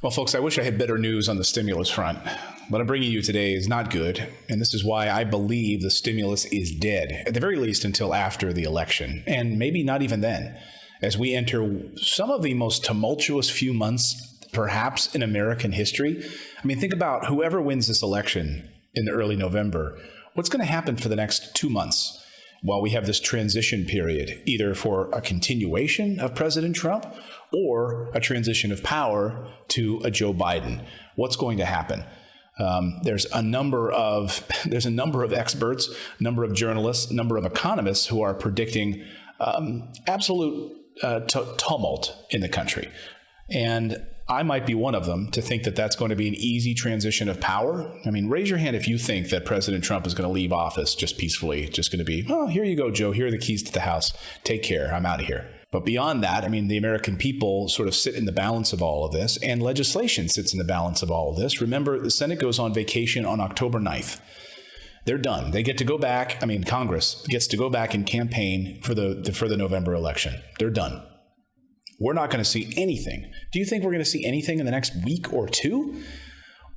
Well, folks, I wish I had better news on the stimulus front. What I'm bringing you today is not good, and this is why I believe the stimulus is dead, at the very least until after the election, and maybe not even then, as we enter some of the most tumultuous few months, perhaps, in American history. I mean, think about whoever wins this election in early November, what's going to happen for the next 2 months while we have this transition period, either for a continuation of President Trump or a transition of power to a Joe Biden. What's going to happen? There's a number of experts, a number of journalists, a number of economists who are predicting absolute tumult in the country. And I might be one of them to think that that's going to be an easy transition of power. I mean, raise your hand if you think that President Trump is going to leave office just peacefully, just going to be, oh, here you go, Joe. Here are the keys to the house. Take care. I'm out of here. But beyond that, I mean, the American people sort of sit in the balance of all of this, and legislation sits in the balance of all of this. Remember, the Senate goes on vacation on October 9th. They're done. They get to go back. I mean, Congress gets to go back and campaign for the November election. They're done. We're not going to see anything. Do you think we're going to see anything in the next week or two?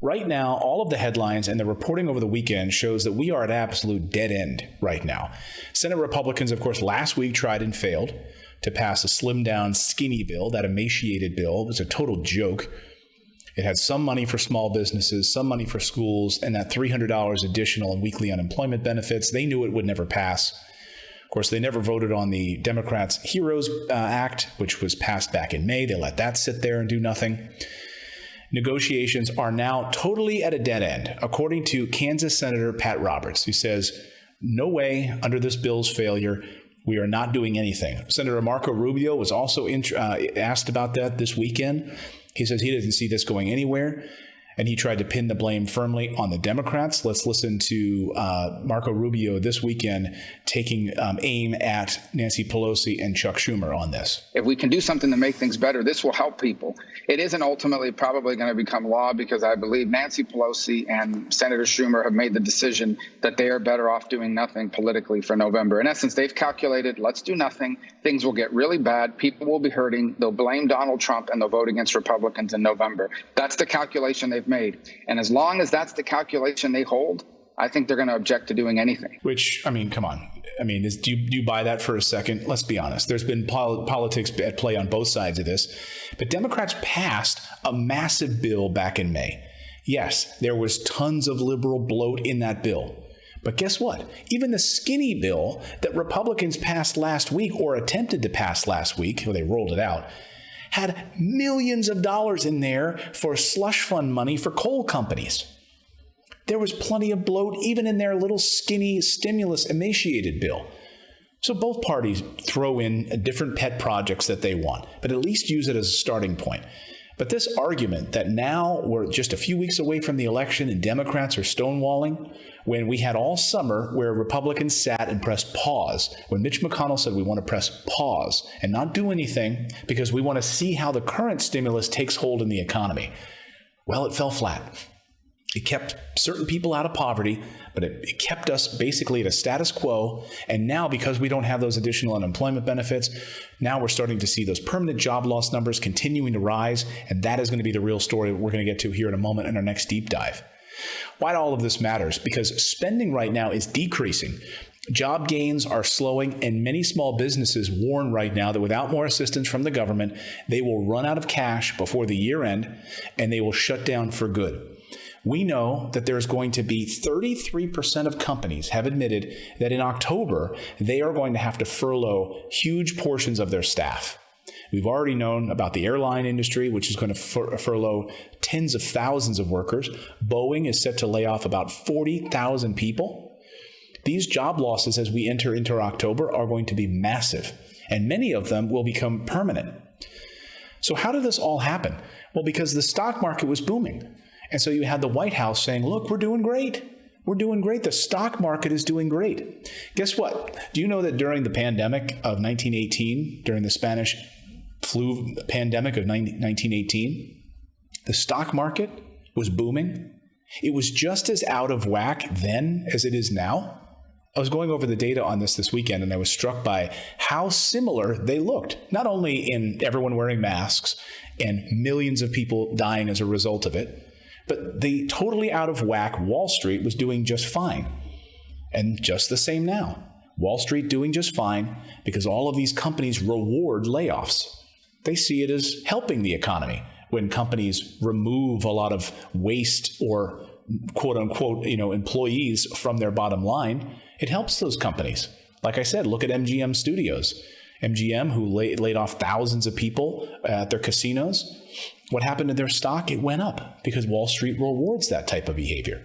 Right now, all of the headlines and the reporting over the weekend shows that we are at absolute dead end right now. Senate Republicans, of course, last week tried and failed to pass a slimmed down, skinny bill, that emaciated bill. It was a total joke. It had some money for small businesses, some money for schools, and that $300 additional in weekly unemployment benefits. They knew it would never pass. Of course, they never voted on the Democrats' HEROES Act, which was passed back in May. They let that sit there and do nothing. Negotiations are now totally at a dead end, according to Kansas Senator Pat Roberts, who says, no way under this bill's failure, we are not doing anything. Senator Marco Rubio was also asked about that this weekend. He says he doesn't see this going anywhere, and he tried to pin the blame firmly on the Democrats. Let's listen to Marco Rubio this weekend taking aim at Nancy Pelosi and Chuck Schumer on this. If we can do something to make things better, this will help people. It isn't ultimately probably going to become law because I believe Nancy Pelosi and Senator Schumer have made the decision that they are better off doing nothing politically for November. In essence, they've calculated, let's do nothing. Things will get really bad. People will be hurting. They'll blame Donald Trump and they'll vote against Republicans in November. That's the calculation they've made. And as long as that's the calculation they hold, I think they're going to object to doing anything. Which, I mean, come on. I mean, do you buy that for a second? Let's be honest. There's been politics at play on both sides of this. But Democrats passed a massive bill back in May. Yes, there was tons of liberal bloat in that bill. But guess what? Even the skinny bill that Republicans passed last week or attempted to pass last week, or they rolled it out, had millions of dollars in there for slush fund money for coal companies. There was plenty of bloat even in their little skinny stimulus emaciated bill. So both parties throw in different pet projects that they want, but at least use it as a starting point. But this argument that now we're just a few weeks away from the election and Democrats are stonewalling, when we had all summer where Republicans sat and pressed pause, when Mitch McConnell said we want to press pause and not do anything because we want to see how the current stimulus takes hold in the economy. Well, it fell flat. It kept certain people out of poverty, but it kept us basically at a status quo. And now, because we don't have those additional unemployment benefits, now we're starting to see those permanent job loss numbers continuing to rise. And that is going to be the real story we're going to get to here in a moment in our next deep dive. Why all of this matters? Because spending right now is decreasing. Job gains are slowing, and many small businesses warn right now that without more assistance from the government, they will run out of cash before the year end, and they will shut down for good. We know that there's going to be 33% of companies have admitted that in October, they are going to have to furlough huge portions of their staff. We've already known about the airline industry, which is going to furlough tens of thousands of workers. Boeing is set to lay off about 40,000 people. These job losses as we enter into October are going to be massive, and many of them will become permanent. So how did this all happen? Well, because the stock market was booming. And so you had the White House saying, look, we're doing great. We're doing great. The stock market is doing great. Guess what? Do you know that during the pandemic of 1918, during the Spanish flu pandemic of 1918, the stock market was booming? It was just as out of whack then as it is now. I was going over the data on this weekend, and I was struck by how similar they looked, not only in everyone wearing masks and millions of people dying as a result of it, but the totally out of whack Wall Street was doing just fine. And just the same now. Wall Street doing just fine because all of these companies reward layoffs. They see it as helping the economy when companies remove a lot of waste or quote unquote, employees from their bottom line. It helps those companies. Like I said, look at MGM Studios. MGM, who laid off thousands of people at their casinos. What happened to their stock? It went up because Wall Street rewards that type of behavior.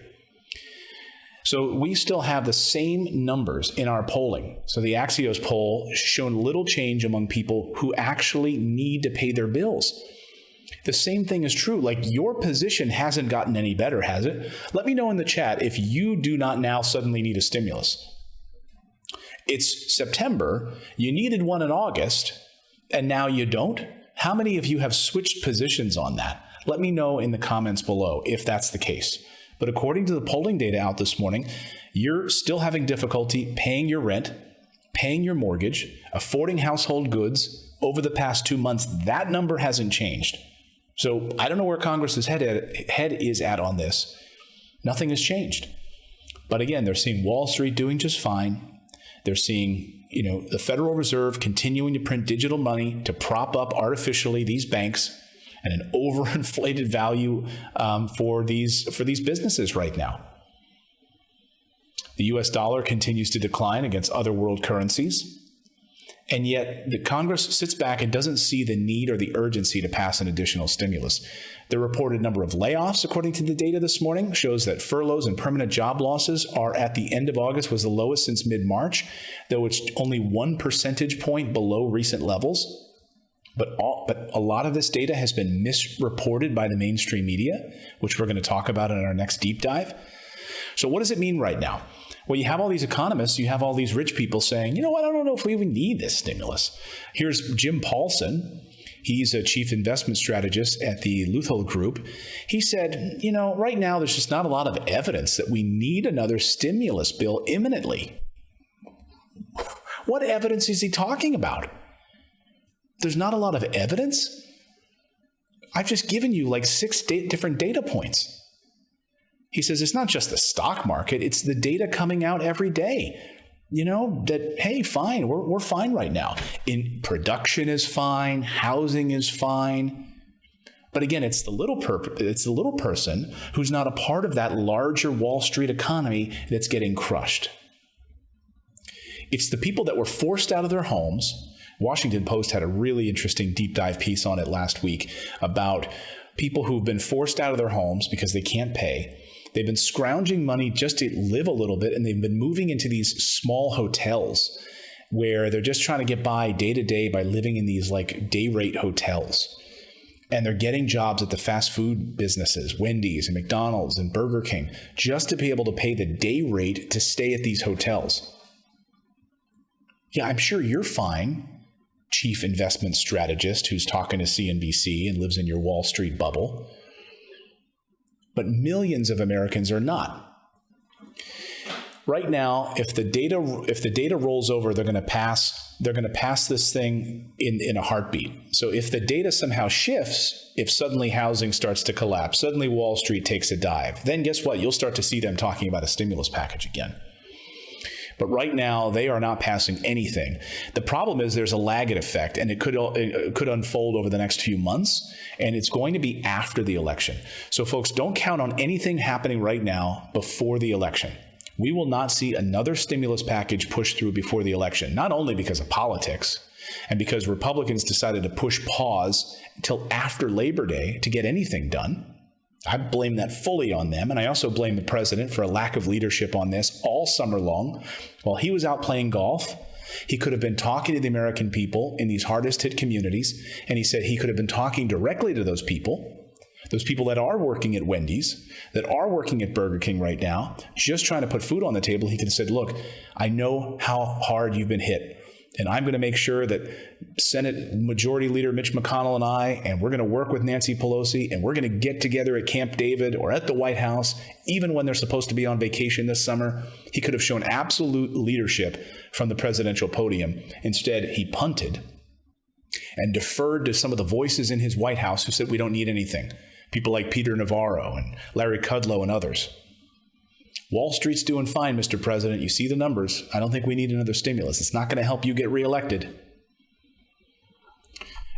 So we still have the same numbers in our polling. So the Axios poll shown little change among people who actually need to pay their bills. The same thing is true. Like, your position hasn't gotten any better, has it? Let me know in the chat if you do not now suddenly need a stimulus. It's September, you needed one in August, and now you don't? How many of you have switched positions on that? Let me know in the comments below if that's the case. But according to the polling data out this morning, you're still having difficulty paying your rent, paying your mortgage, affording household goods over the past 2 months. That number hasn't changed. So I don't know where Congress's head is at on this. Nothing has changed. But again, they're seeing Wall Street doing just fine. They're seeing, the Federal Reserve continuing to print digital money to prop up artificially these banks and an overinflated value for these businesses right now. The U.S. dollar continues to decline against other world currencies. And yet the Congress sits back and doesn't see the need or the urgency to pass an additional stimulus. The reported number of layoffs, according to the data this morning, shows that furloughs and permanent job losses are at the end of August was the lowest since mid-March, though it's only 1 percentage point below recent levels. But a lot of this data has been misreported by the mainstream media, which we're going to talk about in our next deep dive. So what does it mean right now? Well, you have all these economists, you have all these rich people saying, I don't know if we even need this stimulus. Here's Jim Paulson. He's a chief investment strategist at the Luthel Group. He said, right now there's just not a lot of evidence that we need another stimulus bill imminently. What evidence is he talking about? There's not a lot of evidence? I've just given you like 6 different data points. He says it's not just the stock market, it's the data coming out every day. That, hey, fine, we're fine right now. In production is fine, housing is fine. But again, it's the little person who's not a part of that larger Wall Street economy that's getting crushed. It's the people that were forced out of their homes. Washington Post had a really interesting deep dive piece on it last week about people who've been forced out of their homes because they can't pay. They've been scrounging money just to live a little bit, and they've been moving into these small hotels where they're just trying to get by day to day by living in these like day rate hotels. And they're getting jobs at the fast food businesses, Wendy's and McDonald's and Burger King, just to be able to pay the day rate to stay at these hotels. Yeah, I'm sure you're fine, chief investment strategist who's talking to CNBC and lives in your Wall Street bubble. But millions of Americans are not. Right now, if the data rolls over, they're going to pass this thing in a heartbeat. So if the data somehow shifts, if suddenly housing starts to collapse, suddenly Wall Street takes a dive, then guess what? You'll start to see them talking about a stimulus package again. But right now, they are not passing anything. The problem is there's a lagged effect, and it could unfold over the next few months, and it's going to be after the election. So folks, don't count on anything happening right now before the election. We will not see another stimulus package pushed through before the election, not only because of politics and because Republicans decided to push pause until after Labor Day to get anything done. I blame that fully on them, and I also blame the president for a lack of leadership on this all summer long. While he was out playing golf, he could have been talking to the American people in these hardest hit communities, and he said he could have been talking directly to those people that are working at Wendy's, that are working at Burger King right now, just trying to put food on the table. He could have said, look, I know how hard you've been hit. And I'm going to make sure that Senate Majority Leader Mitch McConnell and we're going to work with Nancy Pelosi, and we're going to get together at Camp David or at the White House, even when they're supposed to be on vacation this summer. He could have shown absolute leadership from the presidential podium. Instead, he punted and deferred to some of the voices in his White House who said we don't need anything. People like Peter Navarro and Larry Kudlow and others. Wall Street's doing fine, Mr. President. You see the numbers. I don't think we need another stimulus. It's not going to help you get reelected.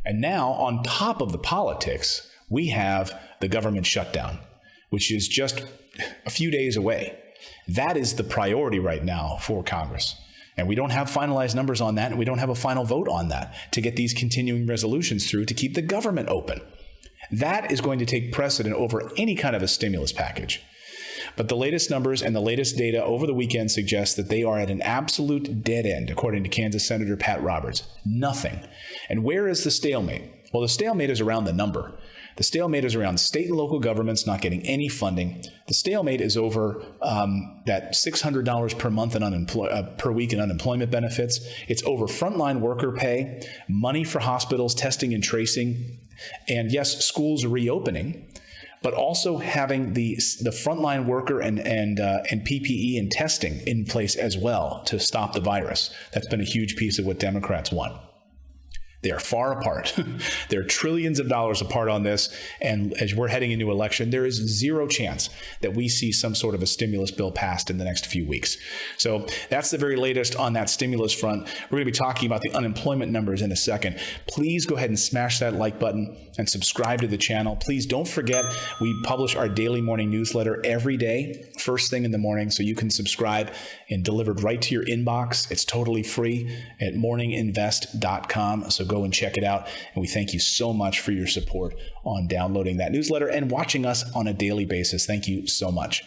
And now, on top of the politics, we have the government shutdown, which is just a few days away. That is the priority right now for Congress. And we don't have finalized numbers on that, and we don't have a final vote on that to get these continuing resolutions through to keep the government open. That is going to take precedent over any kind of a stimulus package. But the latest numbers and the latest data over the weekend suggest that they are at an absolute dead end, according to Kansas Senator Pat Roberts. Nothing. And where is the stalemate? Well, the stalemate is around the number. The stalemate is around state and local governments not getting any funding. The stalemate is over that $600 per month per week in unemployment benefits. It's over frontline worker pay, money for hospitals, testing and tracing, and yes, schools are reopening, but also having the frontline worker and PPE and testing in place as well to stop the virus. That's been a huge piece of what Democrats want. They are far apart. They're trillions of dollars apart on this. And as we're heading into election, there is zero chance that we see some sort of a stimulus bill passed in the next few weeks. So that's the very latest on that stimulus front. We're going to be talking about the unemployment numbers in a second. Please go ahead and smash that like button and subscribe to the channel. Please don't forget, we publish our daily morning newsletter every day, first thing in the morning, so you can subscribe and delivered right to your inbox. It's totally free at morninginvest.com. So go and check it out. And we thank you so much for your support on downloading that newsletter and watching us on a daily basis. Thank you so much.